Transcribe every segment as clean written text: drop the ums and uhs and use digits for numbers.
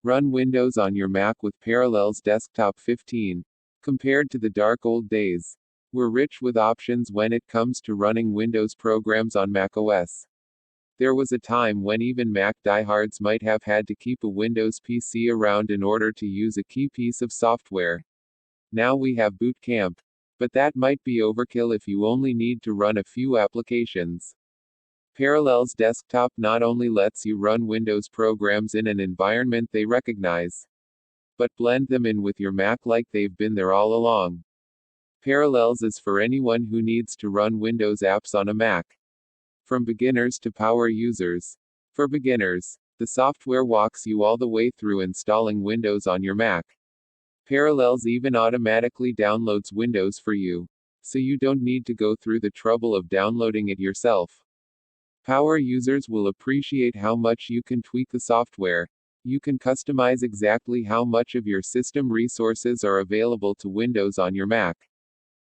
Run Windows on your Mac with Parallels Desktop 15. Compared to the dark old days, we're rich with options when it comes to running Windows programs on macOS. There was a time when even Mac diehards might have had to keep a Windows PC around in order to use a key piece of software. Now we have Boot Camp. But that might be overkill if you only need to run a few applications. Parallels Desktop not only lets you run Windows programs in an environment they recognize, but blend them in with your Mac like they've been there all along. Parallels is for anyone who needs to run Windows apps on a Mac. From beginners to power users. For beginners, the software walks you all the way through installing Windows on your Mac. Parallels even automatically downloads Windows for you, so you don't need to go through the trouble of downloading it yourself. Power users will appreciate how much you can tweak the software. You can customize exactly how much of your system resources are available to Windows on your Mac.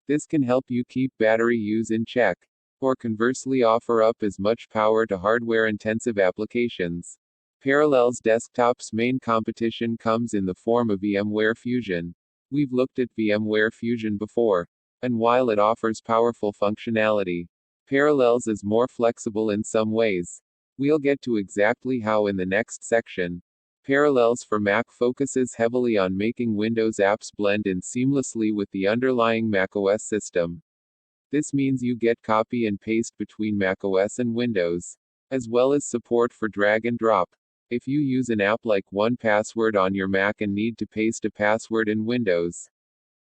This can help you keep battery use in check, or conversely offer up as much power to hardware-intensive applications. Parallels Desktop's main competition comes in the form of VMware Fusion. We've looked at VMware Fusion before, and while it offers powerful functionality, Parallels is more flexible in some ways. We'll get to exactly how in the next section. Parallels for Mac focuses heavily on making Windows apps blend in seamlessly with the underlying macOS system. This means you get copy and paste between macOS and Windows, as well as support for drag and drop. If you use an app like 1Password on your Mac and need to paste a password in Windows,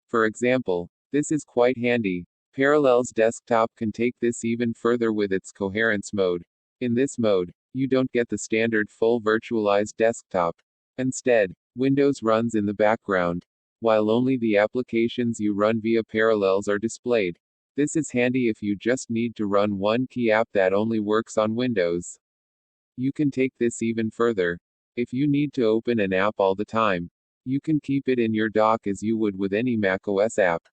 for example, this is quite handy. Parallels Desktop can take this even further with its coherence mode. In this mode, you don't get the standard full virtualized desktop. Instead, Windows runs in the background, while only the applications you run via Parallels are displayed. This is handy if you just need to run one key app that only works on Windows. You can take this even further. If you need to open an app all the time, you can keep it in your dock as you would with any macOS app.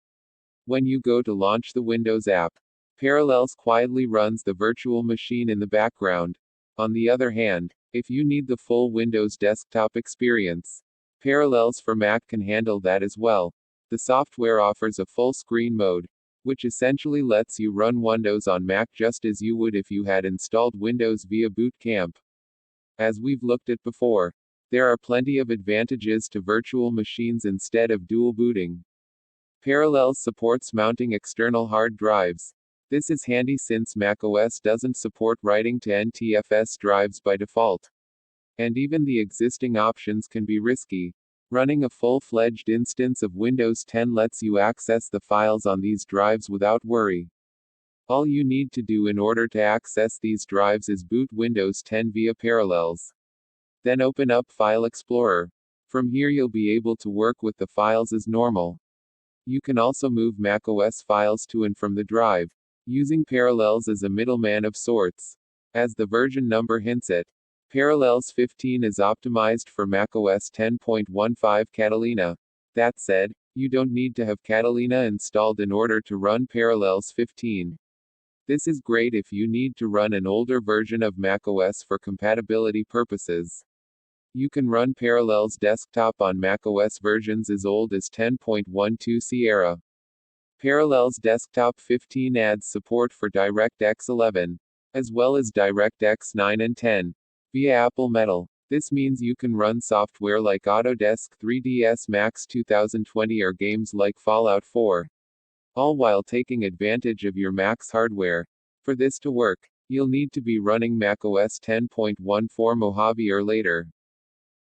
When you go to launch the Windows app, Parallels quietly runs the virtual machine in the background. On the other hand, if you need the full Windows desktop experience, Parallels for Mac can handle that as well. The software offers a full screen mode, which essentially lets you run Windows on Mac just as you would if you had installed Windows via Boot Camp. As we've looked at before, there are plenty of advantages to virtual machines instead of dual booting. Parallels supports mounting external hard drives. This is handy since macOS doesn't support writing to NTFS drives by default. And even the existing options can be risky. Running a full-fledged instance of Windows 10 lets you access the files on these drives without worry. All you need to do in order to access these drives is boot Windows 10 via Parallels. Then open up File Explorer. From here you'll be able to work with the files as normal. You can also move macOS files to and from the drive, using Parallels as a middleman of sorts. As the version number hints at, Parallels 15 is optimized for macOS 10.15 Catalina. That said, you don't need to have Catalina installed in order to run Parallels 15. This is great if you need to run an older version of macOS for compatibility purposes. You can run Parallels Desktop on macOS versions as old as 10.12 Sierra. Parallels Desktop 15 adds support for DirectX 11, as well as DirectX 9 and 10, via Apple Metal. This means you can run software like Autodesk 3ds Max 2020 or games like Fallout 4, all while taking advantage of your Mac's hardware. For this to work, you'll need to be running macOS 10.14 Mojave or later.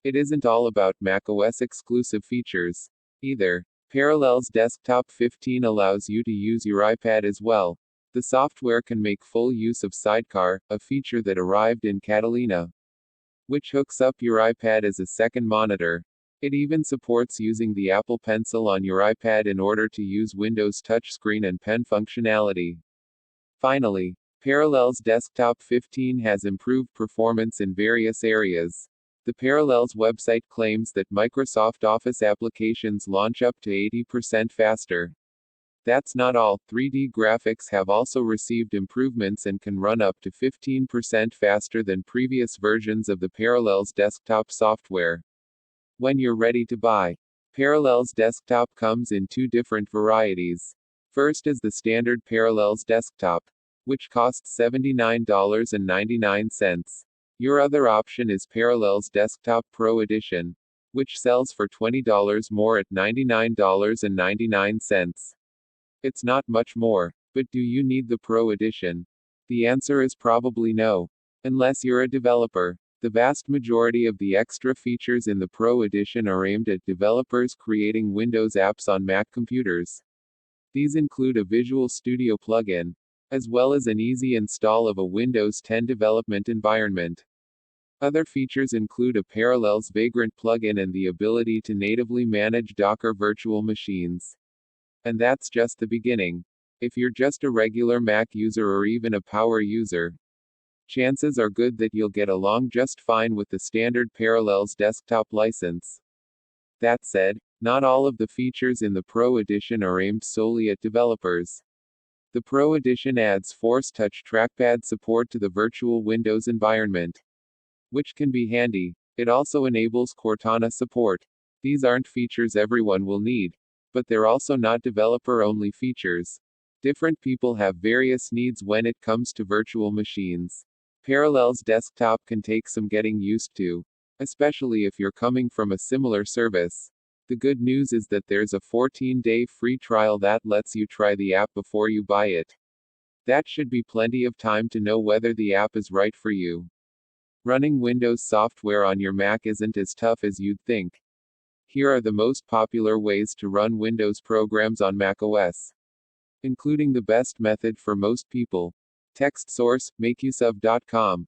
It isn't all about macOS exclusive features, either. Parallels Desktop 15 allows you to use your iPad as well. The software can make full use of Sidecar, a feature that arrived in Catalina, which hooks up your iPad as a second monitor. It even supports using the Apple Pencil on your iPad in order to use Windows touchscreen and pen functionality. Finally, Parallels Desktop 15 has improved performance in various areas. The Parallels website claims that Microsoft Office applications launch up to 80% faster. That's not all, 3D graphics have also received improvements and can run up to 15% faster than previous versions of the Parallels desktop software. When you're ready to buy, Parallels Desktop comes in two different varieties. First is the standard Parallels Desktop, which costs $79.99. Your other option is Parallels Desktop Pro Edition, which sells for $20 more at $99.99. It's not much more, but do you need the Pro Edition? The answer is probably no. Unless you're a developer. The vast majority of the extra features in the Pro Edition are aimed at developers creating Windows apps on Mac computers. These include a Visual Studio plugin, as well as an easy install of a Windows 10 development environment. Other features include a Parallels Vagrant plugin and the ability to natively manage Docker virtual machines. And that's just the beginning. If you're just a regular Mac user or even a power user, chances are good that you'll get along just fine with the standard Parallels Desktop license. That said, not all of the features in the Pro Edition are aimed solely at developers. The Pro Edition adds Force Touch trackpad support to the virtual Windows environment, which can be handy. It also enables Cortana support. These aren't features everyone will need, but they're also not developer-only features. Different people have various needs when it comes to virtual machines. Parallels Desktop can take some getting used to, especially if you're coming from a similar service. The good news is that there's a 14-day free trial that lets you try the app before you buy it. That should be plenty of time to know whether the app is right for you. Running Windows software on your Mac isn't as tough as you'd think. Here are the most popular ways to run Windows programs on macOS, including the best method for most people. Text source, makeuseof.com.